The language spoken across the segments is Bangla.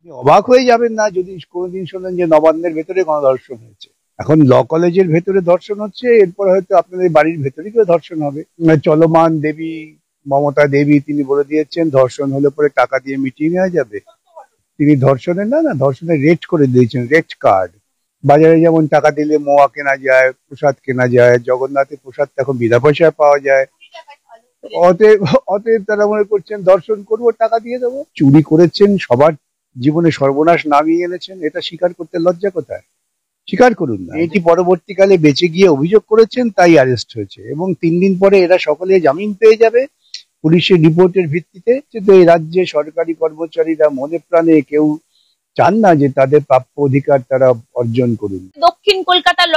অবাক হয়ে যাবেন না যদি কোনোদিন শোনেন যে নবান্নের ভেতরে গণধর্ষণ হয়েছে। এখন ল কলেজের ভেতরে ধর্ষণ হচ্ছে, এরপর হয়তো আপনাদের বাড়ির ভেতরে কেউ ধর্ষণ হবে। চলমান দেবী মমতা দেবী তিনি বলে দিয়েছেন ধর্ষণ হলে পরে টাকা দিয়ে মিটিয়ে নেওয়া যাবে। তিনি ধর্ষণের না ধর্ষণের রেট করে দিয়েছেন, রেট কার্ড। বাজারে যেমন টাকা দিলে মোয়া কেনা যায়, প্রসাদ কেনা যায়, জগন্নাথের প্রসাদ এখন বিনা পয়সায় পাওয়া যায়। অতএব অতএব তারা মনে করছেন দর্শন করবো, টাকা দিয়ে দেবো। চুরি করেছেন, সবার জীবনে সর্বনাশ নামিয়ে এনেছেন, এটা স্বীকার করতে লজ্জা কোথায়? স্বীকার করুন না। এটি পরবর্তীকালে বেঁচে গিয়ে অভিযোগ করেছেন, তাই অ্যারেস্ট হয়েছে, এবং 3 দিন পরে এরা সকলে জামিন পেয়ে যাবে পুলিশের রিপোর্টের ভিত্তিতে। কিন্তু এই রাজ্যে সরকারি কর্মচারীরা মনে প্রাণে কেউ চান না যে তাদের প্রাপ্য অধিকার তারা অর্জন করুন। দক্ষিণ কলকাতা ল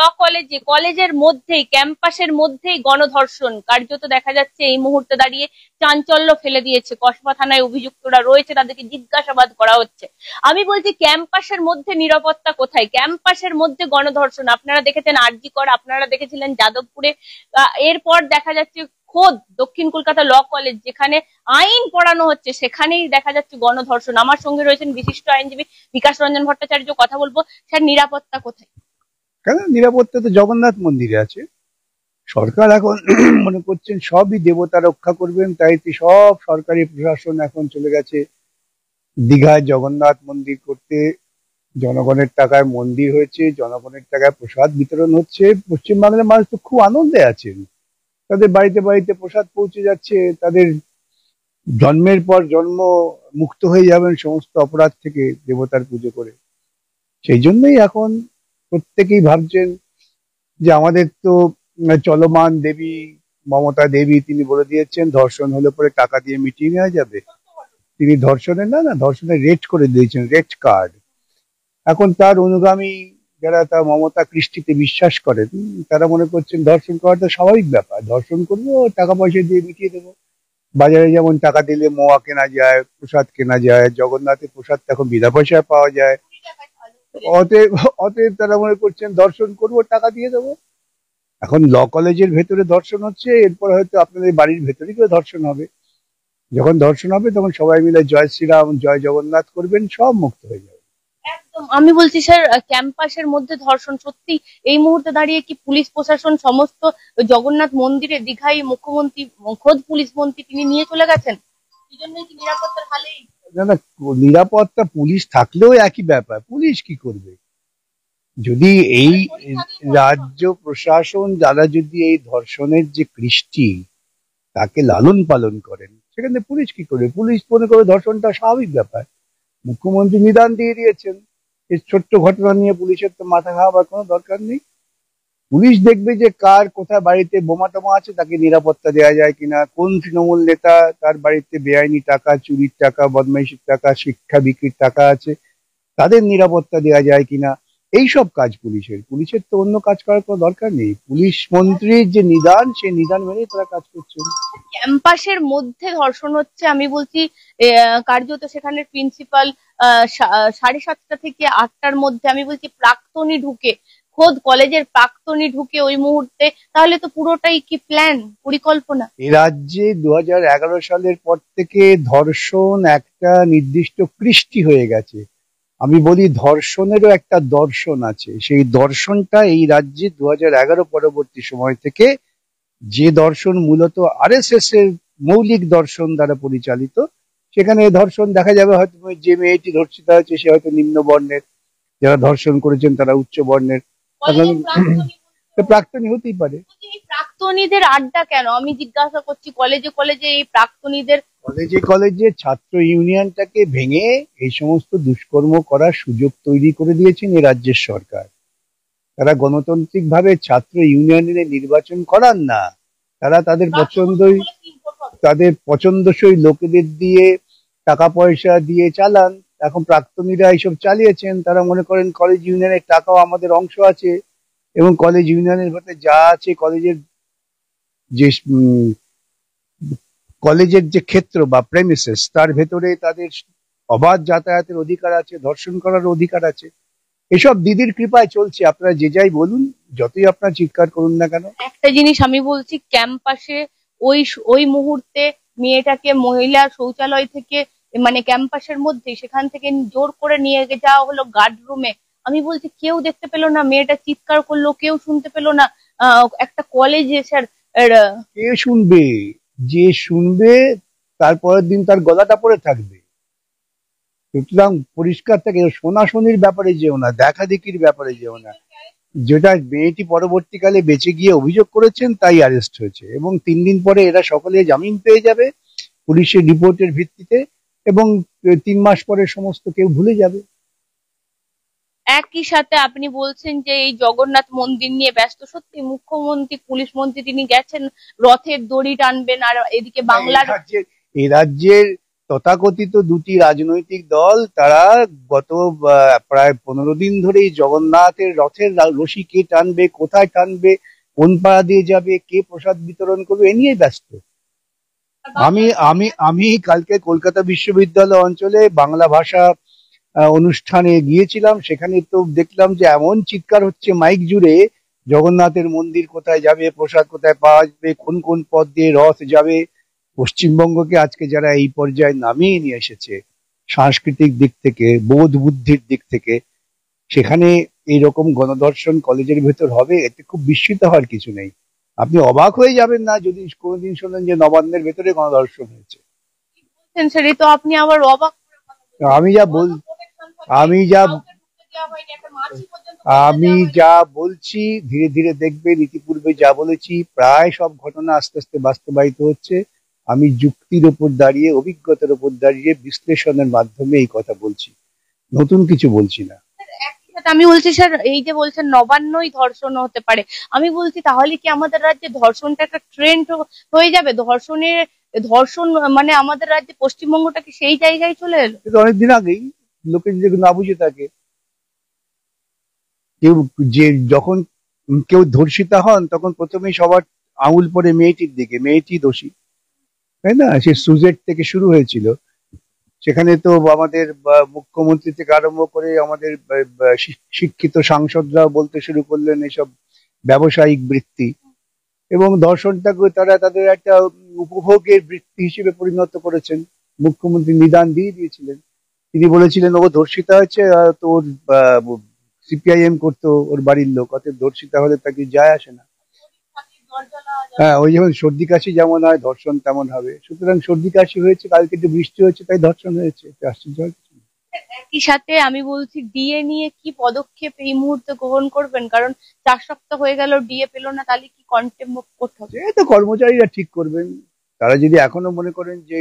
কলেজের মধ্যেই, ক্যাম্পাসের মধ্যেই গণধর্ষণ কার্যত দেখা যাচ্ছে এই মুহূর্তে দাঁড়িয়ে চাঞ্চল্য ফেলে দিয়েছে। কসবা থানায় অভিযুক্তরা রয়েছে, তাদেরকে জিজ্ঞাসাবাদ করা হচ্ছে। আমি বলছি ক্যাম্পাসের মধ্যে নিরাপত্তা কোথায়? ক্যাম্পাসের মধ্যে গণধর্ষণ আপনারা দেখেছেন আরজি কর, আপনারা দেখেছিলেন যাদবপুরে। এরপর দেখা যাচ্ছে খোদ দক্ষিণ কলকাতা ল কলেজ, যেখানে আইন পড়ানো হচ্ছে, সেখানেই দেখা যাচ্ছে গণধর্ষণ। আমার সঙ্গে রয়েছেন বিশিষ্ট আইনজীবী বিকাশ রঞ্জন ভট্টাচার্য। কথা বলবো, স্যার নিরাপত্তা কোথায়? কেন নিরাপত্তা তো জগন্নাথ মন্দিরে আছে। সরকার এখন মনে করছেন সবই দেবতা রক্ষা করবেন, তাই সব সরকারি প্রশাসন এখন চলে গেছে দীঘায় জগন্নাথ মন্দির করতে। জনগণের টাকায় মন্দির হয়েছে, জনগণের টাকায় প্রসাদ বিতরণ হচ্ছে। পশ্চিমবাংলার মানুষ তো খুব আনন্দে আছেন, তাদের বাড়িতে বাড়িতে প্রসাদ পৌঁছে যাচ্ছে, তাদের জন্মের পর জন্ম মুক্ত হয়ে যাবেন সমস্ত অপরাধ থেকে দেবতার পুজো করে। সেই জন্যই এখন প্রত্যেকেই ভাবছেন যে আমাদের তো চলমান দেবী মমতা দেবী তিনি বলে দিয়েছেন ধর্ষণ হলে পরে টাকা দিয়ে মিটিয়ে নেওয়া যাবে। তিনি ধর্ষণের না ধর্ষণের রেট করে দিয়েছেন, রেট কার্ড। এখন তার অনুগামী যারা তা মমতা কৃষ্টিতে বিশ্বাস করেন, তারা মনে করছেন ধর্ষণ করাটা স্বাভাবিক ব্যাপার, ধর্ষণ করবো, টাকা পয়সা দিয়ে মিটিয়ে দেবো। বাজারে যেমন টাকা দিলে মোয়া কেনা যায়, প্রসাদ কেনা যায়, জগন্নাথের প্রসাদ এখন বিনা পয়সায় পাওয়া যায়। অতএব অতএব তারা মনে করছেন দর্শন করবো, টাকা দিয়ে দেবো। এখন ল কলেজের ভেতরে ধর্ষণ হচ্ছে, এরপর হয়তো আপনাদের বাড়ির ভেতরে কেউ ধর্ষণ হবে। যখন ধর্ষণ হবে তখন সবাই মিলে জয় শ্রীরাম জয় জগন্নাথ করবেন, সব মুক্ত হয়ে যাবে। একদম। আমি বলছি স্যার, ক্যাম্পাসের মধ্যে ধর্ষণ সত্যি এই মুহূর্তে দাঁড়িয়ে কি পুলিশ প্রশাসন সমস্ত জগন্নাথ মন্দিরে, দীঘায় মুখ্যমন্ত্রী খোদ পুলিশ মন্ত্রী তিনি নিয়ে চলে গেছেন, এই জন্যই কি নিরাপত্তার হালেই? না, নিরাপত্তা পুলিশ থাকলেও একই ব্যাপার, পুলিশ কি করবে? যদি এই রাজ্য প্রশাসন যারা যদি এই ধর্ষণের যে কৃষ্টি তাকে লালন পালন করেন, সেখানে পুলিশ কি করবে? পুলিশ মনে করে ধর্ষণটা স্বাভাবিক ব্যাপার। মুখ্যমন্ত্রী নিদান দিয়ে দিয়েছেন, এই ছোট্ট ঘটনা নিয়ে পুলিশের তো মাথা খাওয়াবার কোনো দরকার নেই। পুলিশ দেখবে যে কার কোথায় বাড়িতে বোমা টোমা আছে, তাকে নিরাপত্তা দেওয়া যায় কিনা, কোন তৃণমূল নেতা তার বাড়িতে বেআইনি টাকা, চুরির টাকা, বদমাইশির টাকা, শিক্ষা বিক্রির টাকা আছে, তাদের নিরাপত্তা দেওয়া যায় কিনা, এইসব কাজ পুলিশের। পুলিশের তো অন্য কাজ করার কোনো দরকার নেই। পুলিশ মন্ত্রীর যে নিদান, সেই নিদান মেনেই তারা কাজ করছেন। ক্যাম্পাসের মধ্যে ধর্ষণ হচ্ছে, আমি বলছি কার্যত সেখানে প্রিন্সিপাল 7:30 থেকে 8টার মধ্যে, আমি বলছি প্রাক্তনী ঢুকে, খোদ কলেজের প্রাক্তনী ঢুকে ওই মুহূর্তে, তাহলে তো পুরোটাই কি প্ল্যান, পরিকল্পনা? এ রাজ্যে 2011 সালের পর থেকে ধর্ষণ একটা নির্দিষ্ট কৃষ্টি হয়ে গেছে। আমি বলি ধর্ষণেরও একটা দর্শন আছে, সেই দর্শনটা এই রাজ্যে 2011 পরবর্তী সময় থেকে, যে দর্শন মূলত আরএসএস এর মৌলিক দর্শন দ্বারা পরিচালিত, সেখানে ধর্ষণ দেখা যাবে হয়তো যে মেয়েটি ধর্ষিতা হয়েছে সে হয়তো নিম্ন বর্ণের, যারা ধর্ষণ করেছেন তারা উচ্চ বর্ণের, প্রাক্তনী হতেই পারে। প্রাক্তনীদের আড্ডা কেন আমি জিজ্ঞাসা করছি? কলেজে কলেজে এই প্রাক্তনীদের, কলেজে কলেজে ছাত্র ইউনিয়নটাকে ভেঙে এই সমস্ত দুষ্কর্ম করার সুযোগ তৈরি করে দিয়েছেন এই রাজ্যের সরকার। তারা গণতান্ত্রিক ভাবে ছাত্র ইউনিয়নের নির্বাচন করান না, তারা তাদের পছন্দসই লোকেদের দিয়ে টাকা পয়সা দিয়ে চালান। এখন প্রাক্তনীরা এইসব চালিয়েছেন, তারা মনে করেন কলেজ ইউনিয়নের টাকাও আমাদের অংশ আছে, এবং কলেজ ইউনিয়নের ভেতরে যা আছে, যে কলেজের যে ক্ষেত্র বা প্রেমিসেস, তার ভেতরে তাদের অবাধ যাতায়াতের অধিকার আছে, ধর্ষণ করার অধিকার আছে। এসব দিদির কৃপায় চলছে। আপনারা যে যাই বলুন, যতই আপনারা চিৎকার করুন না কেন, একটা জিনিস আমি বলছি, ক্যাম্পাসে ওই মুহূর্তে মেয়েটাকে মহিলা শৌচালয় থেকে মানে ক্যাম্পাসের মধ্যে, সেখান থেকে জোর করে নিয়ে যাওয়া হলো গার্ড রুমে। আমি বলছি কেউ দেখতে পেলো না, মেয়েটা চিৎকার করলো, কেউ শুনতে পেলো না। একটা কলেজে স্যার, কে শুনবে? যে শুনবে তারপরের দিন তার গলাটা পড়ে থাকবে। সুতরাং পরিষ্কার থাকে, শোনাশোনির ব্যাপারে যেও না, দেখাদেখির ব্যাপারে যেও না। যেটা মেয়েটি পরবর্তীকালে বেঁচে গিয়ে অভিযোগ করেছেন তাই অ্যারেস্ট হয়েছে, এবং 3 দিন পরে এরা সকলে জামিন পেয়ে যাবে পুলিশের রিপোর্টের ভিত্তিতে, এবং 3 মাস পরে সমস্ত কেউ ভুলে যাবে। একই সাথে আপনি বলছেন যে এই জগন্নাথ মন্দির নিয়ে ব্যস্ত। সত্যি মুখ্যমন্ত্রী, পুলিশ মন্ত্রী তিনি গেছেন, রথের দড়ি টানবেন, আর এদিকে বাংলার এই রাজ্যের তথাকথিত দুটি রাজনৈতিক দল, তারা গত প্রায় 15 দিন ধরেই জগন্নাথের রথের রশি কে টানবে, কোথায় টানবে, কোন পাড়া দিয়ে যাবে, কে প্রসাদ বিতরণ করবে, এ নিয়ে ব্যস্ত। আমি আমি আমি কালকে কলকাতা বিশ্ববিদ্যালয় অঞ্চলে বাংলা ভাষা অনুষ্ঠানে গিয়েছিলাম। সেখানে তো দেখলাম যে এমন চিৎকার হচ্ছে মাইক জুড়ে, জগন্নাথের মন্দির কোথায় যাবে, প্রসাদ কোথায় পাওয়া যাবে, কোন কোন পথ দিয়ে রথ যাবে। পশ্চিমবঙ্গকে আজকে যারা এই পর্যায়ে নামিয়ে নিয়ে এসেছে সাংস্কৃতিক দিক থেকে, বোধ বুদ্ধির দিক থেকে, সেখানে এইরকম গণধর্ষণ কলেজের ভেতর হবে, এতে খুব বিস্মিত হওয়ার কিছু নেই। আপনি অবাক হয়ে যাবেন না যদি কোনোদিন শোনেন যে নবান্নের ভেতরে গণধর্ষণ হয়েছে। সেটাই তো, আপনি আবার অবাক করে কথা বলছেন। আমি যা বল আমি যা আমি যা বলছি ধীরে ধীরে দেখবেন, ইতিপূর্বে যা বলেছি প্রায় সব ঘটনা আস্তে আস্তে বাস্তবায়িত হচ্ছে। আমি যুক্তির ওপর দাঁড়িয়ে, অভিজ্ঞতার ওপর দাঁড়িয়ে, বিশ্লেষণের মাধ্যমে এই কথা বলছি, নতুন কিছু বলছি না। একই সাথে আমি বলছি স্যার, এই যে বলছেন নবান্নই ধর্ষণ হতে পারে, আমি বলছি তাহলে কি আমাদের রাজ্যে ধর্ষণটা একটা ট্রেন্ড হয়ে যাবে? ধর্ষণ মানে আমাদের রাজ্যে, পশ্চিমবঙ্গটা কি সেই জায়গায় চলে এলো? কিন্তু অনেকদিন আগেই লোকে যদি না বুঝে থাকে, কেউ যে যখন কেউ ধর্ষিতা হন তখন প্রথমেই সবার আঙুল পড়ে মেয়েটির দিকে, মেয়েটি দোষী, তাই না? সে সুজেট থেকে শুরু হয়েছিল। সেখানে তো আমাদের মুখ্যমন্ত্রী থেকে আরম্ভ করে আমাদের শিক্ষিত সাংসদরাও বলতে শুরু করলেন এসব ব্যবসায়িক বৃত্তি, এবং দর্শনটাকে তারা তাদের একটা উপভোগের বৃত্তি হিসেবে পরিণত করেছেন। মুখ্যমন্ত্রী নিদান দিয়ে দিয়েছিলেন, তিনি বলেছিলেন ও ধর্ষিতা হয়েছে, তো ওর সিপিআইএম করতো, ওর বাড়ির লোক, অতএব ধর্ষিতা হলে তাকে যায় আসে না। হ্যাঁ, ওই যেমন সর্দি কাশি যেমন হয়, ধর্ষণ তেমন হবে। সুতরাং সর্দি কাশি হয়েছে, কালকে একটু বৃষ্টি হয়েছে, তাই ধর্ষণ হয়েছে, আশ্চর্য হওয়ার কিছু নেই। একই সাথে আমি বলছি ডিএ নিয়ে কি পদক্ষেপ এই মুহূর্তে গ্রহণ করবেন? কারণ 4 সপ্তাহ হয়ে গেল ডিএ পেলো না, তাহলে কি কন্টেম্প করতে হবে? সে তো কর্মচারীরা ঠিক করবেন। তারা যদি এখনো মনে করেন যে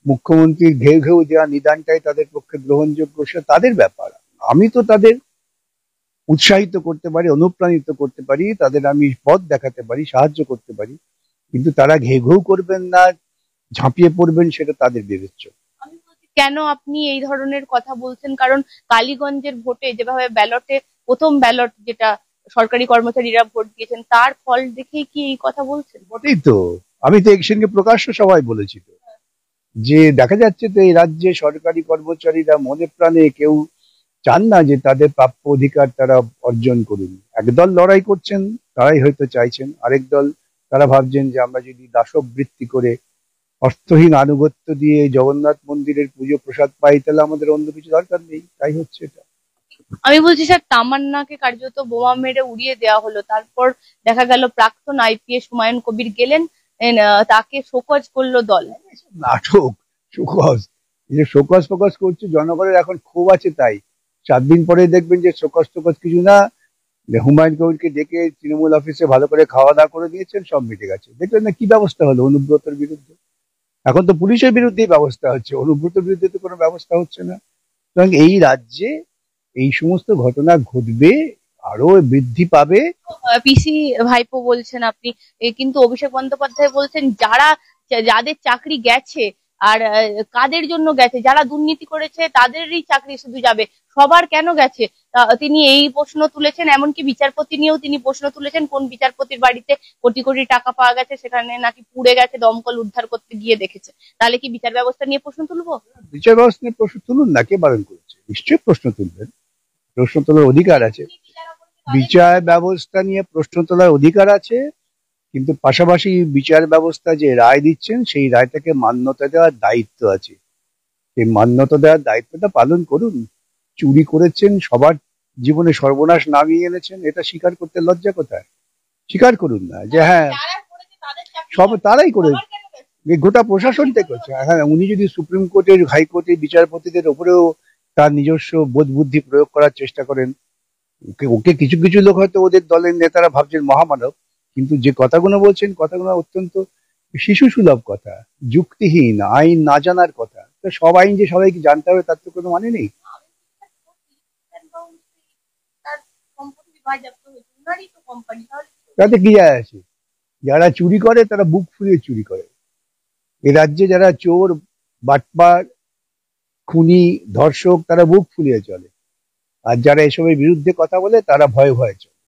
মুখ্যমন্ত্রীর ঘেউ ঘেউ দেওয়া নিদানটাই তাদের পক্ষে গ্রহণযোগ্য, সে তাদের ব্যাপার। আমি তো তাদের উৎসাহিত করতে পারি, অনুপ্রাণিত করতে পারি, তাদের আমি পথ দেখাতে পারি, সাহায্য করতে পারি, কিন্তু তারা ঘেউ ঘেউ করবেন না, ঝাঁপিয়ে পড়বেন, সেটা তাদের বিবেচ্য। আমি বলছি কেন আপনি এই ধরনের কথা বলছেন? কারণ কালীগঞ্জের ভোটে যেভাবে ব্যালটে, প্রথম ব্যালট যেটা সরকারি কর্মচারীরা ভোট দিয়েছেন, তার ফল দেখেই কি এই কথা বলছেন? বটেই তো, আমি তো এই সঙ্গে প্রকাশ্য সবাই বলেছি তো, যে দেখা যাচ্ছে তো এই রাজ্যে সরকারি কর্মচারীরা মনে প্রাণে কেউ চান না যে তাদের প্রাপ্য অধিকার তারা অর্জন করুন। একদল লড়াই করছেন, তারাই হয়তো চাইছেন, আরেক দল তারা ভাবছেন যে আমরা যদি দাসবৃত্তি করে অর্থহীন আনুগত্য দিয়ে জগন্নাথ মন্দিরের পুজো প্রসাদ পাই, তাহলে আমাদের অন্য কিছু দরকার নেই। তাই হচ্ছে এটা। আমি বলছি স্যার, তামান্নাকে কার্যত বোমা মেরে উড়িয়ে দেওয়া হলো, তারপর দেখা গেল প্রাক্তন আইপিএস হুমায়ুন কবির গেলেন, তাকে শোকজ করলো দল। নাটক, শোকজ, এই যে শোকজ ফোকজ করছে, জনগণের এখন ক্ষোভ আছে তাই। 4 দিন পরে দেখবেন যে শোকজ টোকজ কিছু না, হুমায়ুন কবিরকে ডেকে তৃণমূল অফিসে ভালো করে খাওয়া দাওয়া করে দিয়েছেন, সব মিটে গেছে। দেখলেন না কি ব্যবস্থা হলো অনুব্রতর বিরুদ্ধে? এখন তো পুলিশের বিরুদ্ধেই ব্যবস্থা হচ্ছে, অনুব্রতর বিরুদ্ধে তো কোনো ব্যবস্থা হচ্ছে না। সুতরাং এই রাজ্যে এই সমস্ত ঘটনা ঘটবে, আরো বৃদ্ধি পাবে। পিসি ভাইপো বলছেন আপনি, কিন্তু অভিষেক বন্দ্যোপাধ্যায় বলছেন যাদের চাকরি গেছে, আর কাদের জন্য গেছে, যারা দুর্নীতি করেছে তাদেরই চাকরি শুধু যাবে, সবার কেন গেছে? তিনি এই প্রশ্ন তুলেছেন। এমনকি বিচারপতি নিয়েও তিনি প্রশ্ন তুলেছেন, কোন বিচারপতির বাড়িতে কোটি কোটি টাকা পাওয়া গেছে, সেখানে নাকি পুড়ে গেছে, দমকল উদ্ধার করতে গিয়ে দেখেছে। তাহলে কি বিচার ব্যবস্থা নিয়ে প্রশ্ন তুলবো? বিচার ব্যবস্থা নিয়ে প্রশ্ন তুলুন না, কে বারণ করেছে? নিশ্চয়ই প্রশ্ন তুলবেন, প্রশ্ন তোলার অধিকার আছে। বিচার ব্যবস্থা নিয়ে প্রশ্ন তোলার অধিকার আছে, কিন্তু পাশাপাশি বিচার ব্যবস্থা যে রায় দিচ্ছেন সেই রায়টাকে মান্যতা দেওয়ার দায়িত্ব আছে। এই মান্যতা দেওয়ার দায়িত্বটা পালন করুন। চুরি করেছেন, সবার জীবনে সর্বনাশ নামিয়ে এনেছেন, এটা স্বীকার করতে লজ্জা কোথায়? স্বীকার করুন না যে হ্যাঁ সব তারাই করে, এই গোটা প্রশাসনটাই করছে। হ্যাঁ, উনি যদি সুপ্রিম কোর্টের, হাইকোর্টের বিচারপতিদের ওপরেও তার নিজস্ব বোধ বুদ্ধি প্রয়োগ করার চেষ্টা করেন, ওকে ওকে কিছু কিছু লোক হয়তো ওদের দলের নেতারা ভাবছেন মহামানব, কিন্তু যে কথাগুলো বলছেন কথাগুলো অত্যন্ত শিশু সুলভ কথা, যুক্তিহীন, আইন না জানার কথা। তো সব আইন যে সবাইকে জানতে হবে তার তো কোনো মানে নেই। তাতে কি যায় আসে? যারা চুরি করে তারা বুক ফুলিয়ে চুরি করে। এ রাজ্যে যারা চোর, বাটপার, খুনি, ধর্ষক তারা বুক ফুলিয়ে চলে, আর যারা এসবের বিরুদ্ধে কথা বলে তারা ভয়ে ভয়ে চলে।